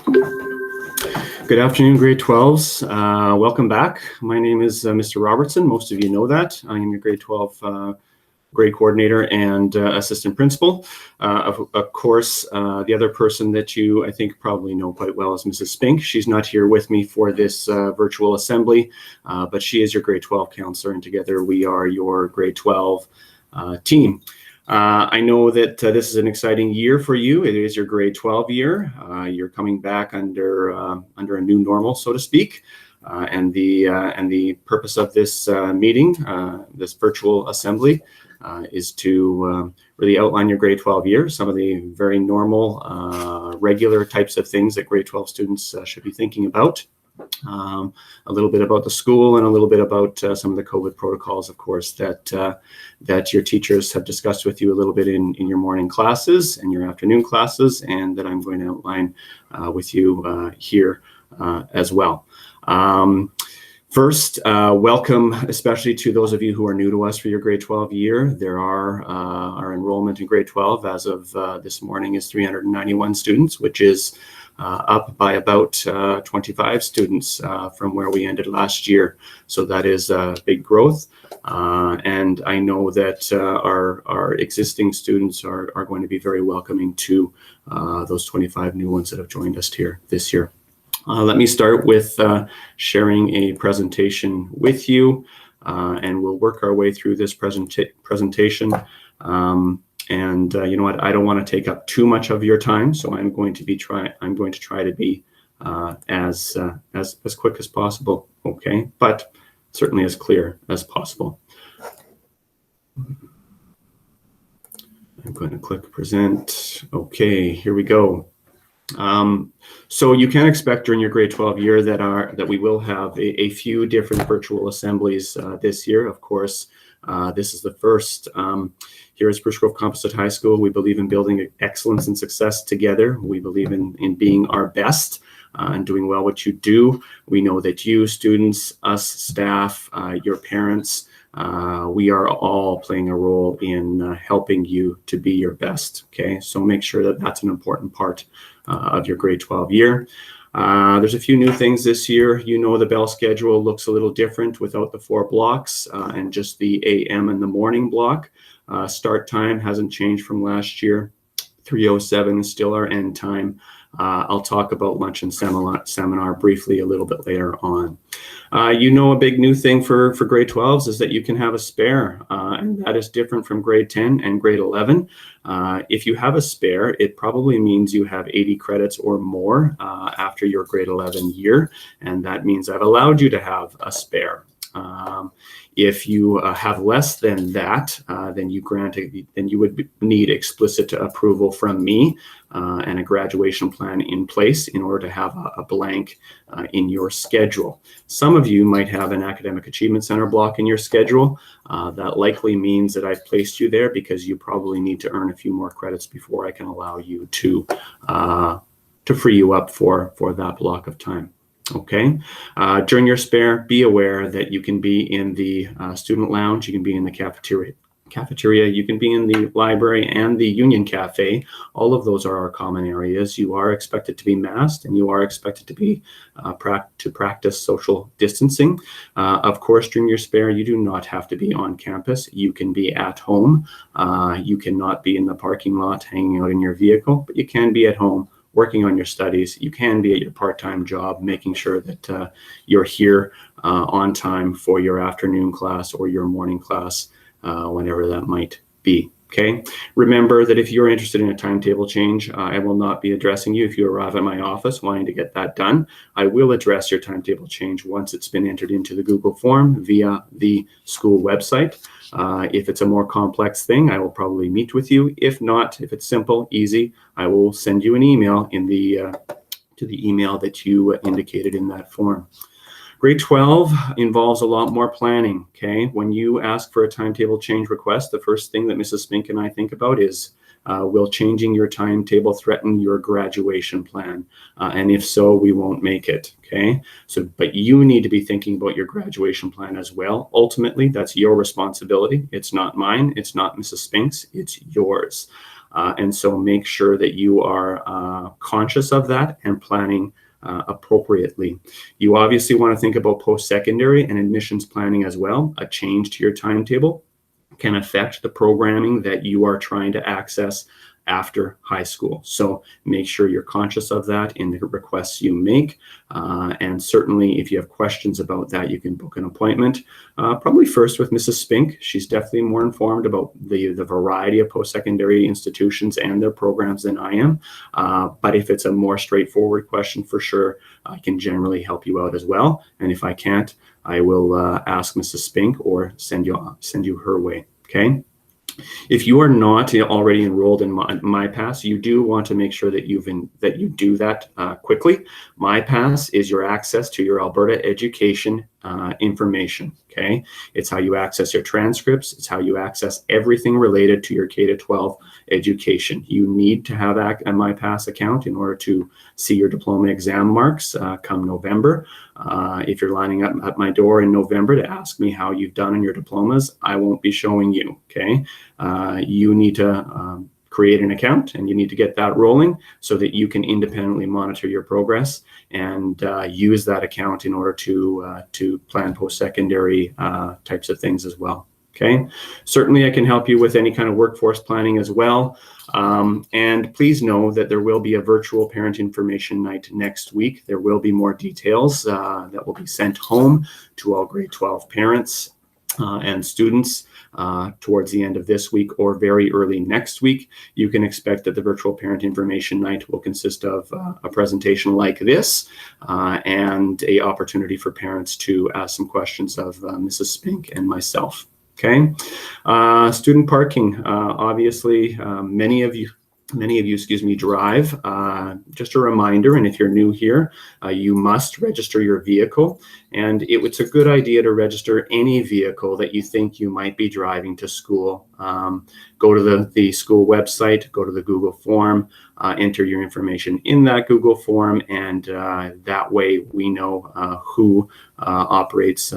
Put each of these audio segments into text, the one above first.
Good afternoon, grade 12s. Welcome back. My name is Mr. Robertson. Most of you know that. I am your grade 12 grade coordinator and assistant principal. Of course, the other person that you, I think, probably know quite well is Mrs. Spink. She's not here with me for this virtual assembly, but she is your grade 12 counselor, and together we are your grade 12 team. I know that this is an exciting year for you. It is your grade 12 year. You're coming back under a new normal, so to speak. And the purpose of this meeting, this virtual assembly, is to really outline your grade 12 year, some of the very normal, regular types of things that grade 12 students should be thinking about. A little bit about the school and a little bit about some of the COVID protocols, of course, that your teachers have discussed with you a little bit in your morning classes and your afternoon classes, and that I'm going to outline with you here as well. First, welcome, especially to those of you who are new to us for your grade 12 year. There are our enrollment in grade 12 as of this morning is 391 students, which is up by about 25 students from where we ended last year. So that is a big growth. And I know that our existing students are going to be very welcoming to those 25 new ones that have joined us here this year. Let me start with sharing a presentation with you, and we'll work our way through this presentation. And you know what? I don't want to take up too much of your time, so I'm going to try to be as quick as possible. Okay, but certainly as clear as possible. I'm going to click present. Okay, here we go. So you can expect during your grade 12 year that we will have a few different virtual assemblies this year. Of course, this is the first. Here at Spruce Grove Composite High School, we believe in building excellence and success together. We believe in being our best and doing well what you do. We know that you, students, us, staff, your parents, we are all playing a role in helping you to be your best. Okay, so make sure that that's an important part of your grade 12 year. There's a few new things this year. You know, the bell schedule looks a little different without the 4 blocks and just the AM and the morning block. Start time hasn't changed from last year. 3:07 is still our end time. I'll talk about lunch and seminar briefly a little bit later on. You know, a big new thing for grade 12s is that you can have a spare, and that is different from grade 10 and grade 11. If you have a spare, it probably means you have 80 credits or more after your grade 11 year, and that means I've allowed you to have a spare. If you have less than that, then you would need explicit approval from me and a graduation plan in place in order to have a blank in your schedule. Some of you might have an Academic Achievement Center block in your schedule. That likely means that I've placed you there because you probably need to earn a few more credits before I can allow you to free you up for that block of time. Okay, during your spare, be aware that you can be in the student lounge, you can be in the cafeteria, you can be in the library and the Union Cafe. All of those are our common areas. You are expected to be masked and you are expected to be to practice social distancing. Of course, during your spare, you do not have to be on campus. You can be at home. You cannot be in the parking lot hanging out in your vehicle, but you can be at home working on your studies. You can be at your part-time job, making sure that you're here on time for your afternoon class or your morning class, whenever that might be. Okay. Remember that if you're interested in a timetable change, I will not be addressing you if you arrive at my office wanting to get that done. I will address your timetable change once it's been entered into the Google form via the school website. If it's a more complex thing, I will probably meet with you. If not, if it's simple, easy, I will send you an email in the to the email that you indicated in that form. Grade 12 involves a lot more planning, okay? When you ask for a timetable change request, the first thing that Mrs. Spink and I think about is, will changing your timetable threaten your graduation plan? And if so, we won't make it, okay? But you need to be thinking about your graduation plan as well. Ultimately, that's your responsibility. It's not mine. It's not Mrs. Spink's. It's yours. And so make sure that you are conscious of that and planning appropriately. You obviously want to think about post-secondary and admissions planning as well. A change to your timetable can affect the programming that you are trying to access after high school. So make sure you're conscious of that in the requests you make. And certainly if you have questions about that, you can book an appointment, probably first with Mrs. Spink. She's definitely more informed about the variety of post-secondary institutions and their programs than I am. But if it's a more straightforward question, for sure, I can generally help you out as well. And if I can't, I will ask Mrs. Spink or send you her way, okay? If you are not already enrolled in MyPass, you do want to make sure that you do that quickly. MyPass is your access to your Alberta education information. Okay, it's how you access your transcripts. It's how you access everything related to your K-12 education. You need to have a MyPass account in order to see your diploma exam marks come November. If you're lining up at my door in November to ask me how you've done in your diplomas, I won't be showing you. Okay, you need to create an account, and you need to get that rolling so that you can independently monitor your progress and use that account in order to plan post-secondary types of things as well. Okay, certainly I can help you with any kind of workforce planning as well. And please know that there will be a virtual parent information night next week. There will be more details that will be sent home to all grade 12 parents and students towards the end of this week or very early next week. You can expect that the virtual parent information night will consist of a presentation like this and an opportunity for parents to ask some questions of Mrs. Spink and myself. Okay, student parking. Obviously, many of you, drive. Just a reminder, and if you're new here, you must register your vehicle. And it's a good idea to register any vehicle that you think you might be driving to school. Go to the school website, go to the Google form, enter your information in that Google form, and that way we know who operates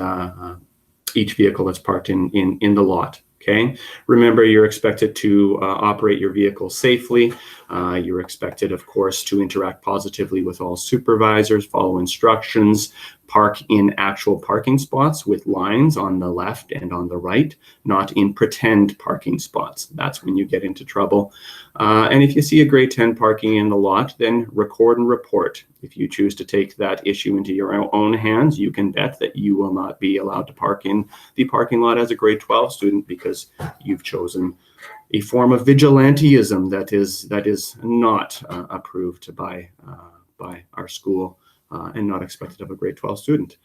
each vehicle that's parked in the lot. Okay, remember, you're expected to operate your vehicle safely. You're expected, of course, to interact positively with all supervisors, follow instructions, park in actual parking spots with lines on the left and on the right, not in pretend parking spots. That's when you get into trouble. And if you see a grade 10 parking in the lot, then record and report. If you choose to take that issue into your own hands, you can bet that you will not be allowed to park in the parking lot as a grade 12 student because you've chosen a form of vigilantism that is not approved by our school and not expected of a grade 12 student.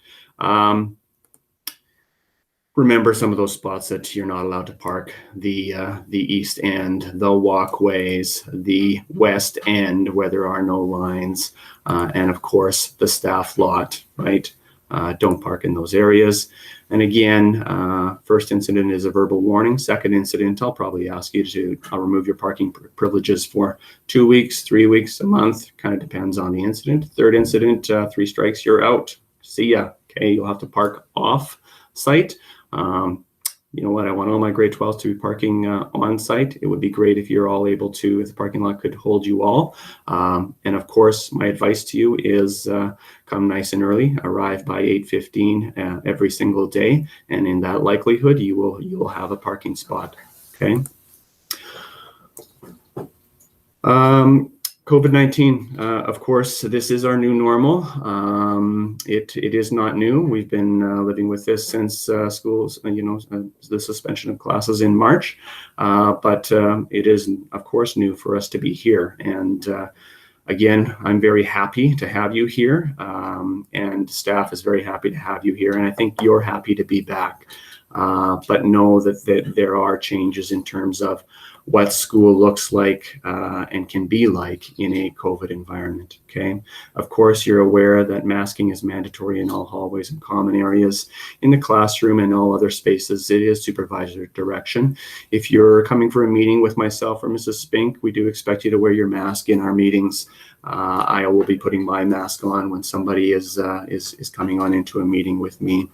Remember some of those spots that you're not allowed to park: the east end, the walkways, the west end where there are no lines, and of course the staff lot, right? Don't park in those areas. And again, first incident is a verbal warning. Second incident, I'll probably ask you to remove your parking privileges for 2 weeks, 3 weeks, a month, kind of depends on the incident. Third incident, 3 strikes, you're out. See ya. Okay, you'll have to park off site. You know what? I want all my grade 12s to be parking on site. It would be great if you're all able to, if the parking lot could hold you all. And of course, my advice to you is come nice and early, arrive by 8:15 every single day. And in that likelihood, you will have a parking spot. Okay. COVID-19, of course, this is our new normal. It is not new. We've been living with this since schools, the suspension of classes in March. But it is, of course, new for us to be here. And again, I'm very happy to have you here, and staff is very happy to have you here. And I think you're happy to be back. But know that there are changes in terms of what school looks like and can be like in a COVID environment, okay? Of course, you're aware that masking is mandatory in all hallways and common areas. In the classroom and all other spaces, it is supervisor direction. If you're coming for a meeting with myself or Mrs. Spink, we do expect you to wear your mask in our meetings. I will be putting my mask on when somebody is coming on into a meeting with me.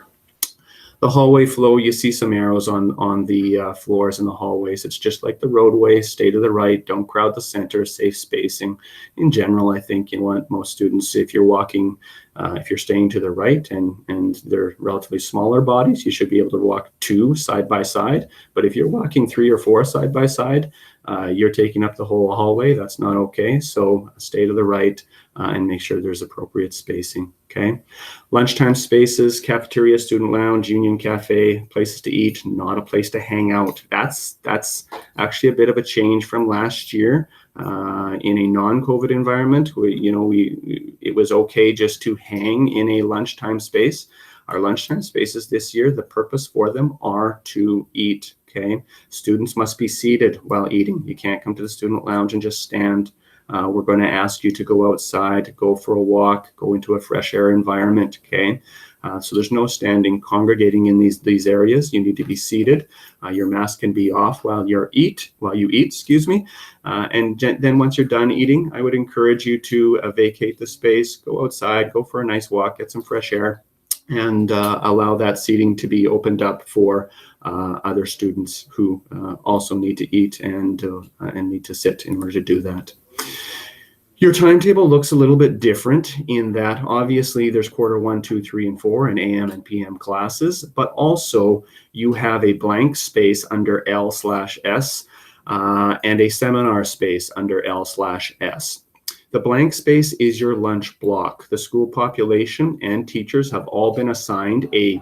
The hallway flow, you see some arrows on the floors in the hallways. It's just like the roadway. Stay to the right. Don't crowd the center. Safe spacing. In general, I think you want most students, if you're walking, if you're staying to the right and they're relatively smaller bodies, you should be able to walk 2 side by side. But if you're walking 3 or 4 side by side, you're taking up the whole hallway. That's not okay. So stay to the right and make sure there's appropriate spacing. Okay. Lunchtime spaces, cafeteria, student lounge, union cafe, places to eat, not a place to hang out. That's actually a bit of a change from last year. In a non-COVID environment, it was okay just to hang in a lunchtime space. Our lunchtime spaces this year, the purpose for them are to eat. Okay. Students must be seated while eating. You can't come to the student lounge and just stand. We're going to ask you to go outside, go for a walk, go into a fresh air environment. Okay. So there's no standing, congregating in these areas. You need to be seated. Your mask can be off while you eat, excuse me. And then once you're done eating, I would encourage you to vacate the space, go outside, go for a nice walk, get some fresh air, and allow that seating to be opened up for other students who also need to eat and need to sit in order to do that. Your timetable looks a little bit different in that obviously there's quarter 1, 2, 3, and 4 and AM and PM classes, but also you have a blank space under L/S and a seminar space under L/S. The blank space is your lunch block. The school population and teachers have all been assigned a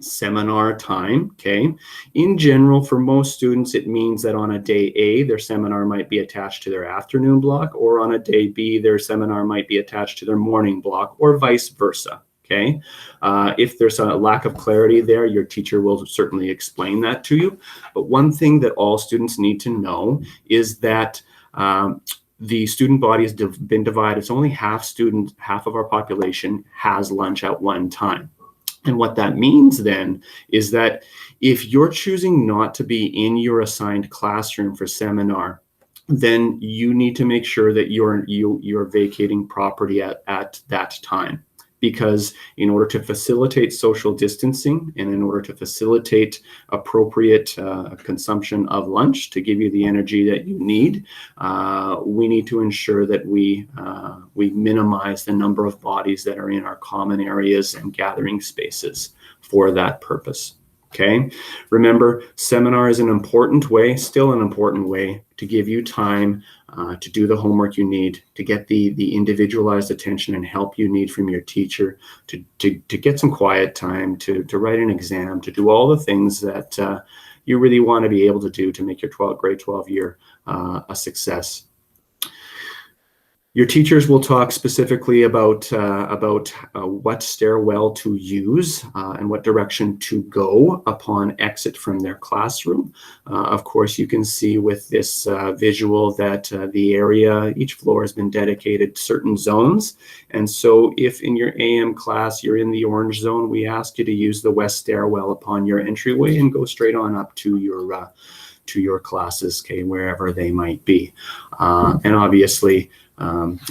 seminar time. Okay. In general, for most students, it means that on a day A, their seminar might be attached to their afternoon block, or on a day B, their seminar might be attached to their morning block, or vice versa. Okay. If there's a lack of clarity there, your teacher will certainly explain that to you. But one thing that all students need to know is that the student body has been divided. It's only half of our population has lunch at one time. And what that means then is that if you're choosing not to be in your assigned classroom for seminar, then you need to make sure that you're vacating property at that time. Because in order to facilitate social distancing and in order to facilitate appropriate consumption of lunch to give you the energy that you need, we need to ensure that we minimize the number of bodies that are in our common areas and gathering spaces for that purpose. Okay. Remember, seminar is still an important way to give you time to do the homework you need, to get the individualized attention and help you need from your teacher, to get some quiet time, to write an exam, to do all the things that you really want to be able to do to make your grade 12 year a success. Your teachers will talk specifically about what stairwell to use and what direction to go upon exit from their classroom. Of course, you can see with this visual that the area, each floor has been dedicated certain zones. And so if in your AM class you're in the orange zone, we ask you to use the west stairwell upon your entryway and go straight on up to your classes, okay, wherever they might be. And obviously,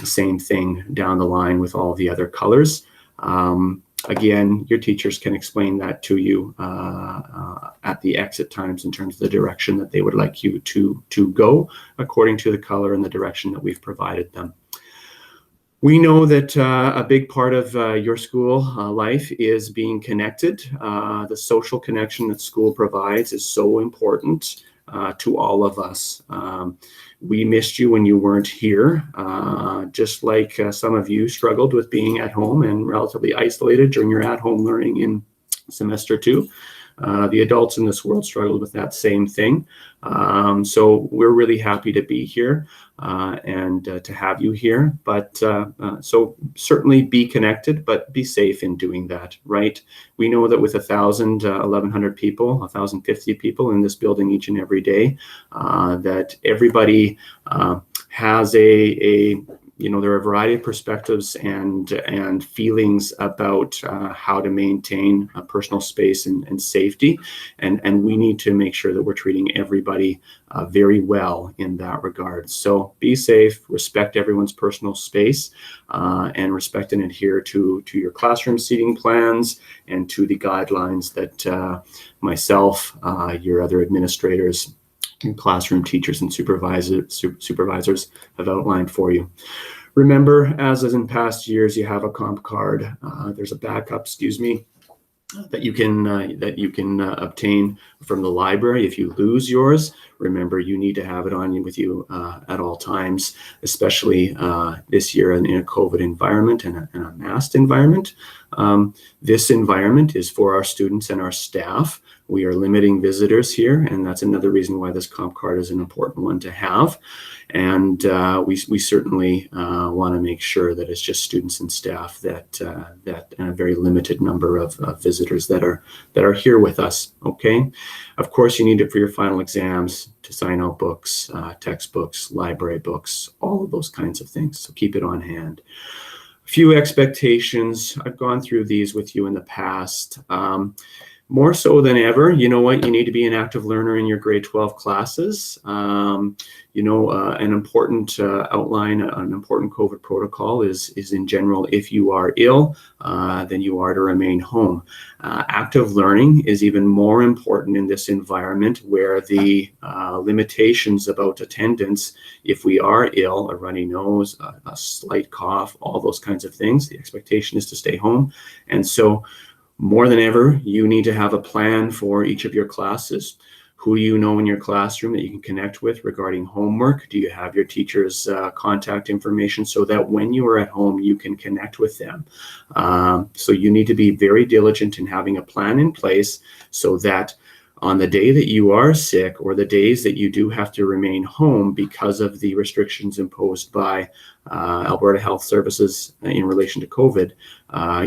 same thing down the line with all the other colors. Again, your teachers can explain that to you at the exit times in terms of the direction that they would like you to go according to the color and the direction that we've provided them. We know that a big part of your school life is being connected. The social connection that school provides is so important to all of us. We missed you when you weren't here, just like some of you struggled with being at home and relatively isolated during your at-home learning in semester 2. The adults in this world struggled with that same thing. So we're really happy to be here and to have you here. But so certainly be connected, but be safe in doing that, right? We know that with 1,000, 1,100 people, 1,050 people in this building each and every day, that everybody has a there are a variety of perspectives and feelings about how to maintain personal space and safety, and we need to make sure that we're treating everybody very well in that regard. So be safe, respect everyone's personal space, and respect and adhere to your classroom seating plans and to the guidelines that myself, your other administrators, and classroom teachers and supervisors have outlined for you. Remember, as in past years, you have a comp card. There's a backup, that you can obtain from the library. If you lose yours, remember you need to have it on you with you at all times, especially this year in a COVID environment and a masked environment. This environment is for our students and our staff. We are limiting visitors here, and that's another reason why this comp card is an important one to have. And we certainly want to make sure that it's just students and staff that a very limited number of visitors that are here with us. Okay, of course you need it for your final exams, to sign out books, textbooks, library books, all of those kinds of things. So keep it on hand. A few expectations. I've gone through these with you in the past. More so than ever, you know what? You need to be an active learner in your grade 12 classes. An important outline, an important COVID protocol is in general, if you are ill, then you are to remain home. Active learning is even more important in this environment where the limitations about attendance, if we are ill, a runny nose, a slight cough, all those kinds of things, the expectation is to stay home. And so more than ever, you need to have a plan for each of your classes. Who do you know in your classroom that you can connect with regarding homework? Do you have your teacher's contact information so that when you are at home, you can connect with them? So you need to be very diligent in having a plan in place so that on the day that you are sick or the days that you do have to remain home because of the restrictions imposed by Alberta Health Services in relation to COVID,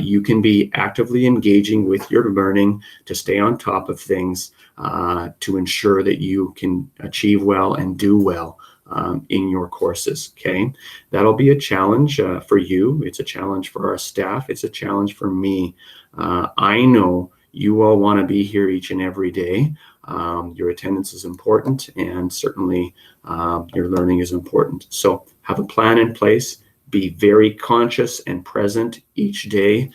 you can be actively engaging with your learning to stay on top of things, to ensure that you can achieve well and do well in your courses. Okay, that'll be a challenge for you. It's a challenge for our staff. It's a challenge for me. I know you all want to be here each and every day. Your attendance is important, and certainly your learning is important. So have a plan in place. Be very conscious and present each day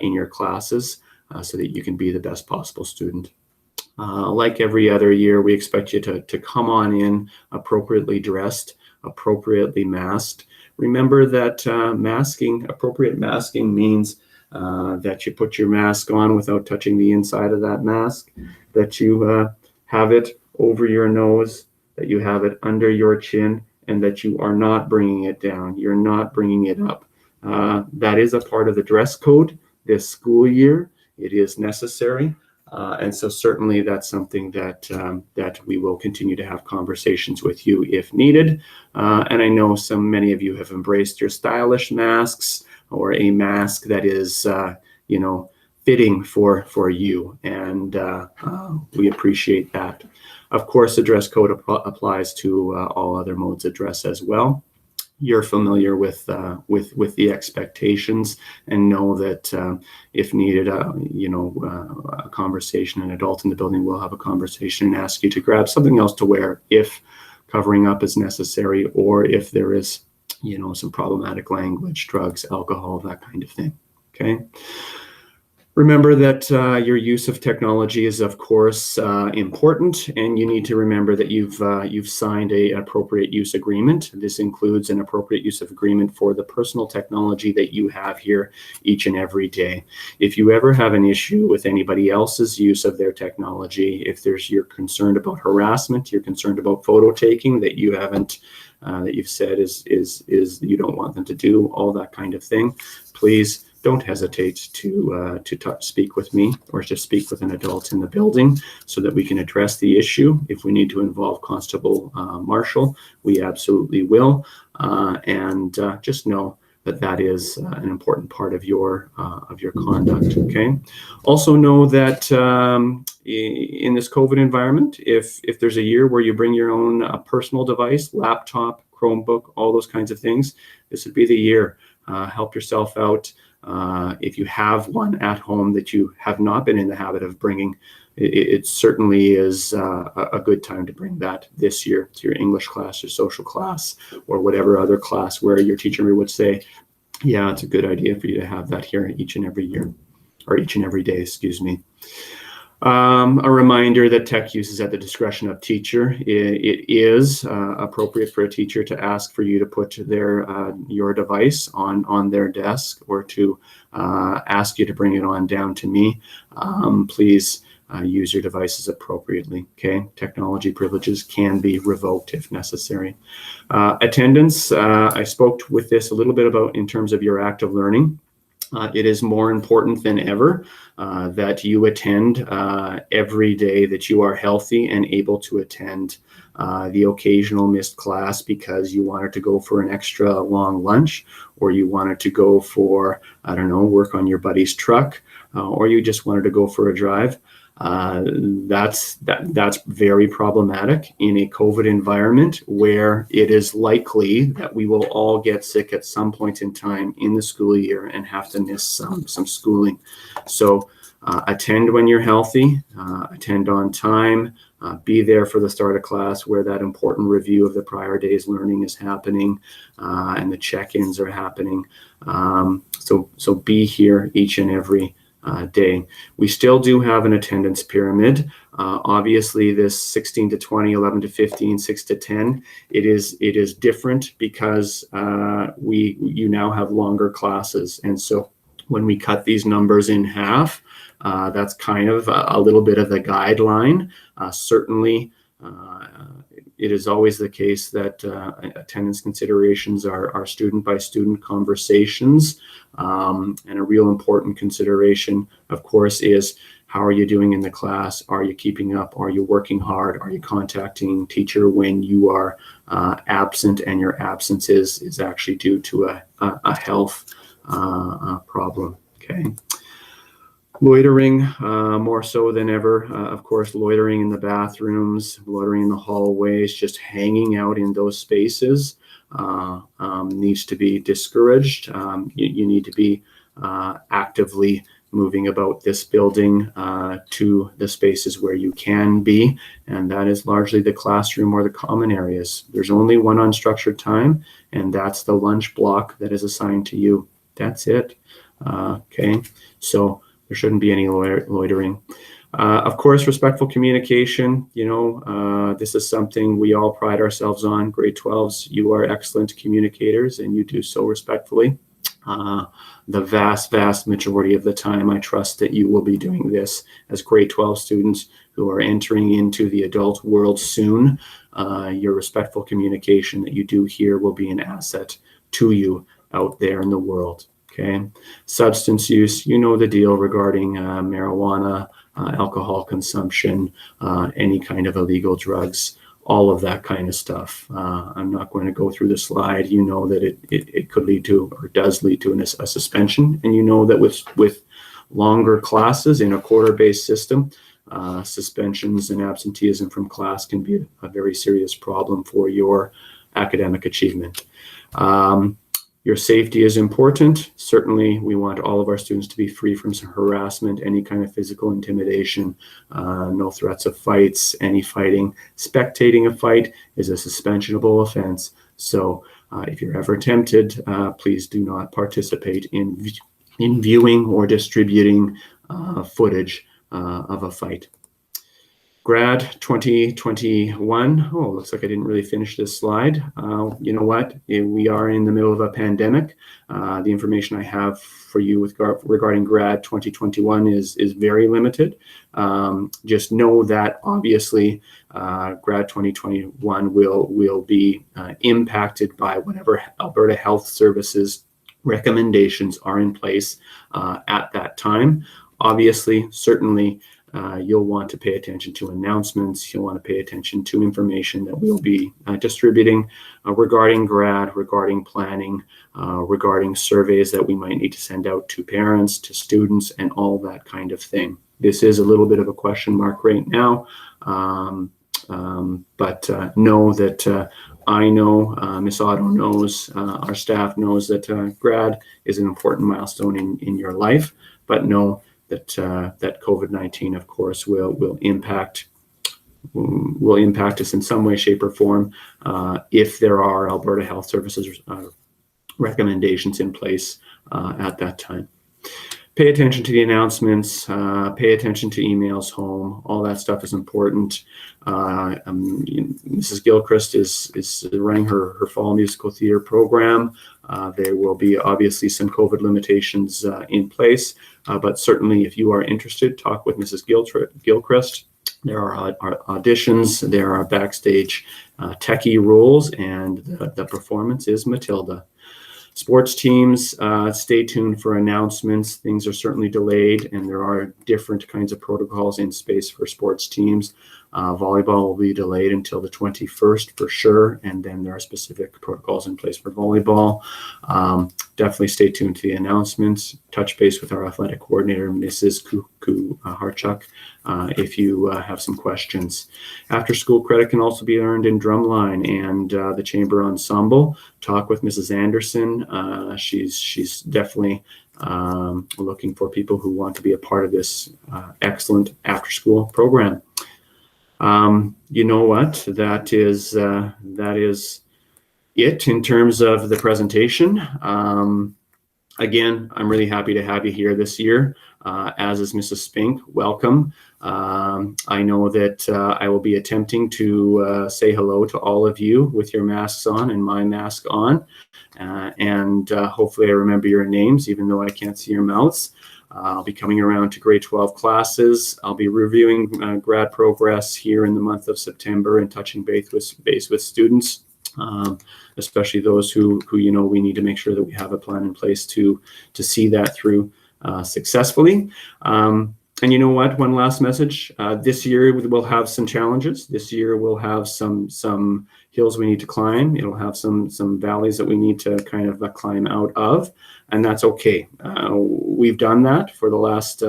in your classes so that you can be the best possible student. Like every other year, we expect you to come on in appropriately dressed, appropriately masked. Remember that appropriate masking means that you put your mask on without touching the inside of that mask, that you have it over your nose, that you have it under your chin, and that you are not bringing it down. You're not bringing it up. That is a part of the dress code this school year. It is necessary. And so certainly that's something that we will continue to have conversations with you if needed. And I know many of you have embraced your stylish masks, or a mask that is, fitting for you, and we appreciate that. Of course, the dress code applies to all other modes of dress as well. You're familiar with the expectations, and know that if needed, a conversation, an adult in the building will have a conversation and ask you to grab something else to wear if covering up is necessary, or if there is some problematic language, drugs, alcohol, that kind of thing. Okay. Remember that your use of technology is, of course, important, and you need to remember that you've signed an appropriate use agreement. This includes an appropriate use of agreement for the personal technology that you have here each and every day. If you ever have an issue with anybody else's use of their technology, if you're concerned about harassment, you're concerned about photo taking that you haven't that you've said is you don't want them to do, all that kind of thing, please don't hesitate to speak with me, or just speak with an adult in the building so that we can address the issue. If we need to involve Constable Marshall, we absolutely will. And just know that is an important part of your conduct. Okay. Also know that in this COVID environment, if there's a year where you bring your own personal device, laptop, Chromebook, all those kinds of things, this would be the year. Help yourself out. If you have one at home that you have not been in the habit of bringing, it certainly is a good time to bring that this year to your English class, your social class, or whatever other class where your teacher would say, yeah, it's a good idea for you to have that here each and every year, or each and every day, excuse me. A reminder that tech use is at the discretion of teacher. It is appropriate for a teacher to ask for you to put your device on their desk, or to ask you to bring it on down to me. Please use your devices appropriately, okay? Technology privileges can be revoked if necessary. Attendance, I spoke with this a little bit about in terms of your active learning. It is more important than ever that you attend every day, that you are healthy and able to attend the occasional missed class because you wanted to go for an extra long lunch, or you wanted to go for, I don't know, work on your buddy's truck, or you just wanted to go for a drive. That's very problematic in a COVID environment where it is likely that we will all get sick at some point in time in the school year and have to miss some schooling. So attend when you're healthy, attend on time, be there for the start of class where that important review of the prior day's learning is happening, and the check-ins are happening. So be here each and every day. We still do have an attendance pyramid. Obviously, this 16 to 20, 11 to 15, 6 to 10, it is different because you now have longer classes. And so when we cut these numbers in half, that's kind of a little bit of the guideline. Certainly, it is always the case that attendance considerations are student by student conversations. And a real important consideration, of course, is how are you doing in the class? Are you keeping up? Are you working hard? Are you contacting teacher when you are absent and your absence is actually due to a health problem? Okay. Loitering, more so than ever, of course, loitering in the bathrooms, loitering in the hallways, just hanging out in those spaces needs to be discouraged. You need to be actively moving about this building to the spaces where you can be, and that is largely the classroom or the common areas. There's only one unstructured time, and that's the lunch block that is assigned to you. That's it. Okay, so there shouldn't be any loitering. Of course, respectful communication, this is something we all pride ourselves on. Grade 12s, you are excellent communicators and you do so respectfully. The vast majority of the time, I trust that you will be doing this as grade 12 students who are entering into the adult world soon. Your respectful communication that you do here will be an asset to you out there in the world. Okay, substance use, you know the deal regarding marijuana, alcohol consumption, any kind of illegal drugs, all of that kind of stuff. I'm not going to go through the slide. You know that it could lead to, or does lead to, a suspension, and you know that with longer classes in a quarter-based system, suspensions and absenteeism from class can be a very serious problem for your academic achievement. Your safety is important. Certainly, we want all of our students to be free from some harassment, any kind of physical intimidation, no threats of fights, any fighting. Spectating a fight is a suspensionable offense. So if you're ever tempted, please do not participate in viewing or distributing footage of a fight. Grad 2021. Oh, looks like I didn't really finish this slide. You know what? We are in the middle of a pandemic. The information I have for you regarding Grad 2021 is very limited. Just know that obviously Grad 2021 will be impacted by whatever Alberta Health Services recommendations are in place at that time. Obviously, certainly, you'll want to pay attention to announcements. You'll want to pay attention to information that we'll be distributing regarding Grad, regarding planning, regarding surveys that we might need to send out to parents, to students, and all that kind of thing. This is a little bit of a question mark right now. but know that I know, Miss Otto knows, our staff knows that grad is an important milestone in your life, but know that that COVID-19, of course, will impact us in some way, shape, or form if there are Alberta Health Services recommendations in place at that time. Pay attention to the announcements, pay attention to emails home. All that stuff is important. Mrs. Gilchrist is running her fall musical theater program. There will be obviously some COVID limitations in place, but certainly if you are interested, talk with Mrs. Gilchrist. There are auditions, there are backstage techie roles, and the performance is Matilda. Sports teams, stay tuned for announcements. Things are certainly delayed, and there are different kinds of protocols in space for sports teams. Volleyball will be delayed until the 21st for sure, and then there are specific protocols in place for volleyball. Definitely stay tuned to the announcements. Touch base with our athletic coordinator, Mrs. Harchuk, if you have some questions. After school credit can also be earned in drumline and the chamber ensemble. Talk with Mrs. Anderson. She's definitely looking for people who want to be a part of this excellent after school program. You know what? That is it in terms of the presentation. Again, I'm really happy to have you here this year, as is Mrs. Spink. Welcome. I know that I will be attempting to say hello to all of you with your masks on and my mask on, and hopefully I remember your names, even though I can't see your mouths. I'll be coming around to grade 12 classes. I'll be reviewing grad progress here in the month of September and touching base with students, especially those who we need to make sure that we have a plan in place to see that through successfully. And you know what? One last message. This year we'll have some challenges. This year we'll have some hills we need to climb. It'll have some valleys that we need to kind of climb out of, and that's okay. We've done that for the last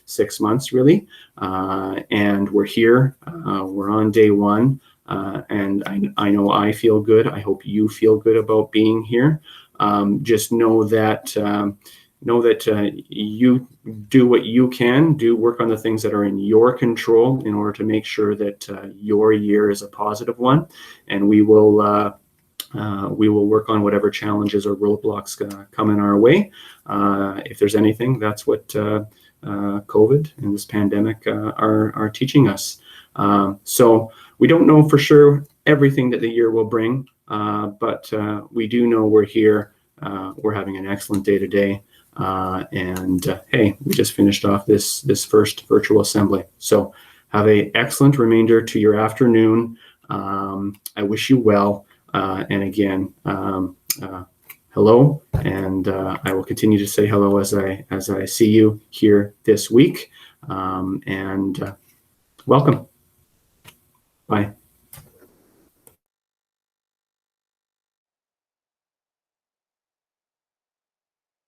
6 months, really, and we're here. We're on day one, and I know I feel good. I hope you feel good about being here. Just know that you do what you can, work on the things that are in your control in order to make sure that your year is a positive one, and we will work on whatever challenges or roadblocks come in our way. If there's anything, that's what COVID and this pandemic are teaching us. So we don't know for sure everything that the year will bring, but we do know we're here. We're having an excellent day today. And hey, we just finished off this first virtual assembly. So have an excellent remainder to your afternoon. I wish you well. And again, hello, and I will continue to say hello as I see you here this week. And welcome. Bye.